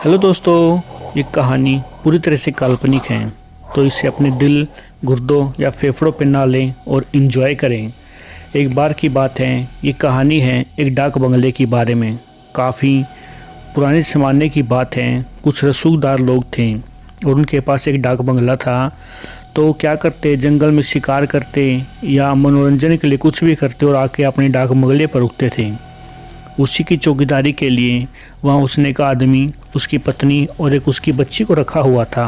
Hello दोस्तों, ये कहानी पूरी तरह से काल्पनिक है, तो इसे अपने दिल, गुर्दों या फेफड़ों पे ना लें और इन्जॉय करें। एक बार की बात है, ये कहानी है एक डाक बंगले के बारे में। काफ़ी पुराने ज़माने की बात है। कुछ रसूखदार लोग थे और उनके पास एक डाक बंगला था। तो क्या करते, जंगल में शिकार करते या मनोरंजन के लिए कुछ भी करते और आके अपने डाक बंगले पर रुकते थे। उसी की चौकीदारी के लिए वहाँ उसने का आदमी, उसकी पत्नी और एक उसकी बच्ची को रखा हुआ था।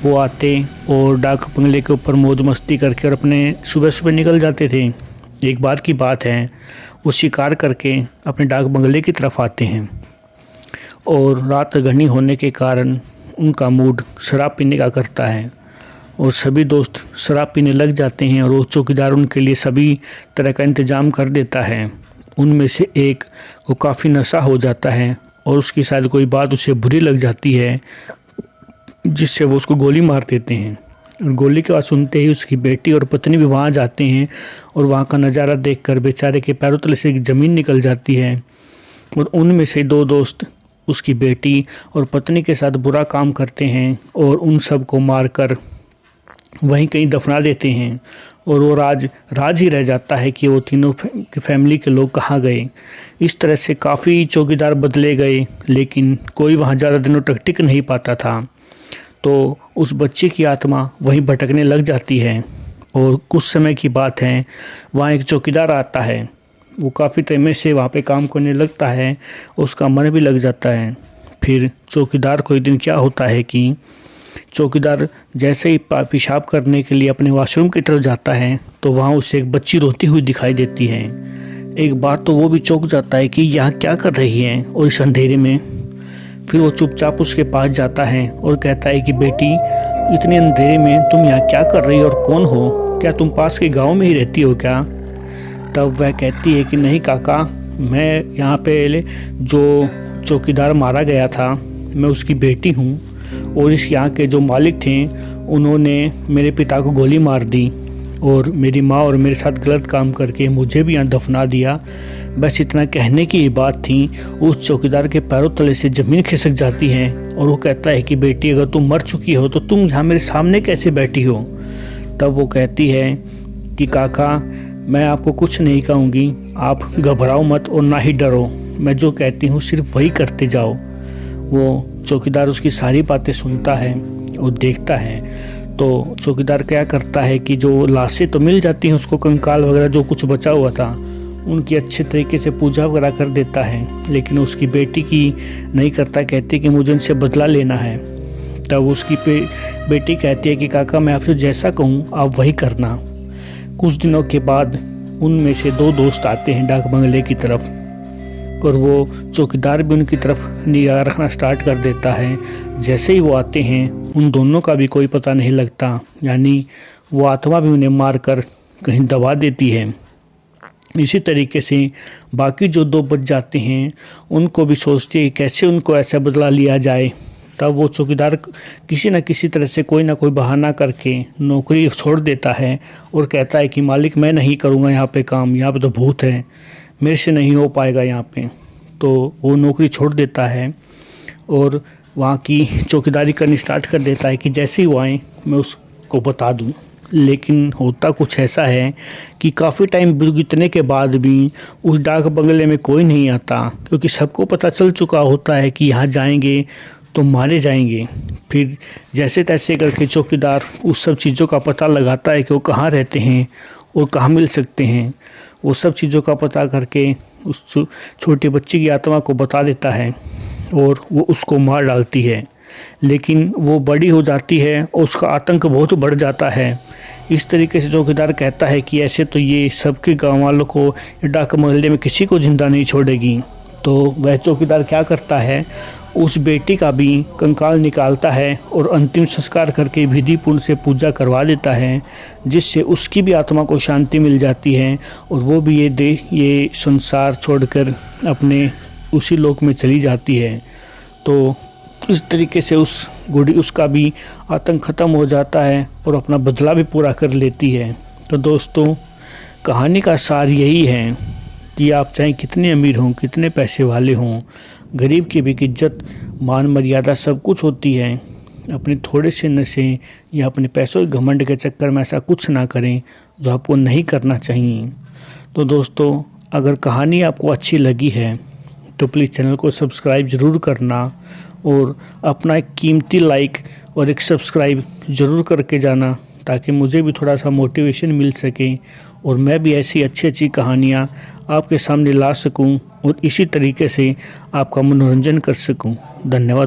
वो आते और डाक बंगले के ऊपर मौज मस्ती करके और अपने सुबह सुबह निकल जाते थे। एक बार की बात है, वो शिकार करके अपने डाक बंगले की तरफ आते हैं और रात घनी होने के कारण उनका मूड शराब पीने का करता है और सभी दोस्त शराब पीने लग जाते हैं और वो चौकीदार उनके लिए सभी तरह का इंतज़ाम कर देता है। उनमें से एक को काफ़ी नशा हो जाता है और उसकी शायद कोई बात उसे बुरी लग जाती है, जिससे वो उसको गोली मार देते हैं। और गोली की आवाज़ सुनते ही उसकी बेटी और पत्नी भी वहाँ जाते हैं और वहाँ का नज़ारा देखकर बेचारे के पैरों तले से ज़मीन निकल जाती है। और उनमें से दो दोस्त उसकी बेटी और पत्नी के साथ बुरा काम करते हैं और उन सब को मारकर वहीं कहीं दफना देते हैं। और वो राज ही रह जाता है कि वो तीनों फैमिली के लोग कहाँ गए। इस तरह से काफ़ी चौकीदार बदले गए, लेकिन कोई वहाँ ज़्यादा दिनों तक टिक नहीं पाता था। तो उस बच्चे की आत्मा वहीं भटकने लग जाती है। और कुछ समय की बात है, वहाँ एक चौकीदार आता है। वो काफ़ी टाइम से वहाँ पे काम करने लगता है, उसका मन भी लग जाता है। फिर चौकीदार को एक दिन क्या होता है कि चौकीदार जैसे ही पेशाब करने के लिए अपने वॉशरूम की तरफ जाता है, तो वहाँ उसे एक बच्ची रोती हुई दिखाई देती है। एक बार तो वो भी चौंक जाता है कि यहाँ क्या कर रही है और इस अंधेरे में। फिर वो चुपचाप उसके पास जाता है और कहता है कि बेटी, इतने अंधेरे में तुम यहाँ क्या कर रही हो और कौन हो? क्या तुम पास के गाँव में ही रहती हो क्या? तब वह कहती है कि नहीं काका, मैं यहाँ पे जो चौकीदार मारा गया था, मैं उसकी बेटी हूँ और इस यहाँ के जो मालिक थे उन्होंने मेरे पिता को गोली मार दी और मेरी माँ और मेरे साथ गलत काम करके मुझे भी यहाँ दफना दिया। बस इतना कहने की ये बात थी। उस चौकीदार के पैरों तले से ज़मीन खिसक जाती है और वो कहता है कि बेटी, अगर तुम मर चुकी हो तो तुम यहाँ मेरे सामने कैसे बैठी हो? तब वो कहती है कि काका, मैं आपको कुछ नहीं कहूँगी, आप घबराओ मत और ना ही डरो। मैं जो कहती हूँ सिर्फ वही करते जाओ। वो चौकीदार उसकी सारी बातें सुनता है और देखता है। तो चौकीदार क्या करता है कि जो लाशें तो मिल जाती हैं उसको, कंकाल वगैरह जो कुछ बचा हुआ था, उनकी अच्छे तरीके से पूजा वगैरह कर देता है। लेकिन उसकी बेटी की नहीं करता, कहती कि मुझे इनसे बदला लेना है। तब उसकी बेटी कहती है कि काका, मैं आपसे जैसा कहूँ आप वही करना। कुछ दिनों के बाद उनमें से दो दोस्त आते हैं डाक बंगले की तरफ और वो चौकीदार भी उनकी तरफ निगाह रखना स्टार्ट कर देता है। जैसे ही वो आते हैं, उन दोनों का भी कोई पता नहीं लगता, यानी वो आत्मा भी उन्हें मारकर कहीं दबा देती है। इसी तरीके से बाकी जो दो बच जाते हैं, उनको भी सोचते हैं कैसे उनको ऐसा बदला लिया जाए। तब वो चौकीदार किसी न किसी तरह से कोई ना कोई बहाना करके नौकरी छोड़ देता है और कहता है कि मालिक, मैं नहीं करूँगा यहाँ पे काम, यहाँ पे तो भूत है, मेरे से नहीं हो पाएगा यहाँ पे। तो वो नौकरी छोड़ देता है और वहाँ की चौकीदारी करनी स्टार्ट कर देता है कि जैसे ही वो आए मैं उसको बता दूँ। लेकिन होता कुछ ऐसा है कि काफ़ी टाइम बीतने के बाद भी उस डाक बंगले में कोई नहीं आता, क्योंकि सबको पता चल चुका होता है कि यहाँ जाएंगे तो मारे जाएंगे। फिर जैसे तैसे करके चौकीदार उस सब चीज़ों का पता लगाता है कि वो कहाँ रहते हैं और कहाँ मिल सकते हैं। वो सब चीज़ों का पता करके उस छोटी बच्ची की आत्मा को बता देता है और वो उसको मार डालती है। लेकिन वो बड़ी हो जाती है और उसका आतंक बहुत बढ़ जाता है। इस तरीके से चौकीदार कहता है कि ऐसे तो ये सबके गाँव वालों को, डाक मोहल्ले में किसी को ज़िंदा नहीं छोड़ेगी। तो वह चौकीदार क्या करता है, उस बेटी का भी कंकाल निकालता है और अंतिम संस्कार करके विधिपूर्ण से पूजा करवा देता है, जिससे उसकी भी आत्मा को शांति मिल जाती है और वो भी ये संसार छोड़कर अपने उसी लोक में चली जाती है। तो इस तरीके से उसका भी आतंक ख़त्म हो जाता है और अपना बदला भी पूरा कर लेती है। तो दोस्तों, कहानी का सार यही है कि आप चाहे कितने अमीर हों, कितने पैसे वाले हों, गरीब की भी इज्जत मान मर्यादा सब कुछ होती है। अपने थोड़े से नशे या अपने पैसों के घमंड के चक्कर में ऐसा कुछ ना करें जो आपको नहीं करना चाहिए। तो दोस्तों, अगर कहानी आपको अच्छी लगी है तो प्लीज़ चैनल को सब्सक्राइब ज़रूर करना और अपना एक कीमती लाइक और एक सब्सक्राइब ज़रूर करके जाना, ताकि मुझे भी थोड़ा सा मोटिवेशन मिल सके और मैं भी ऐसी अच्छी अच्छी कहानियाँ आपके सामने ला सकूं और इसी तरीके से आपका मनोरंजन कर सकूं। धन्यवाद।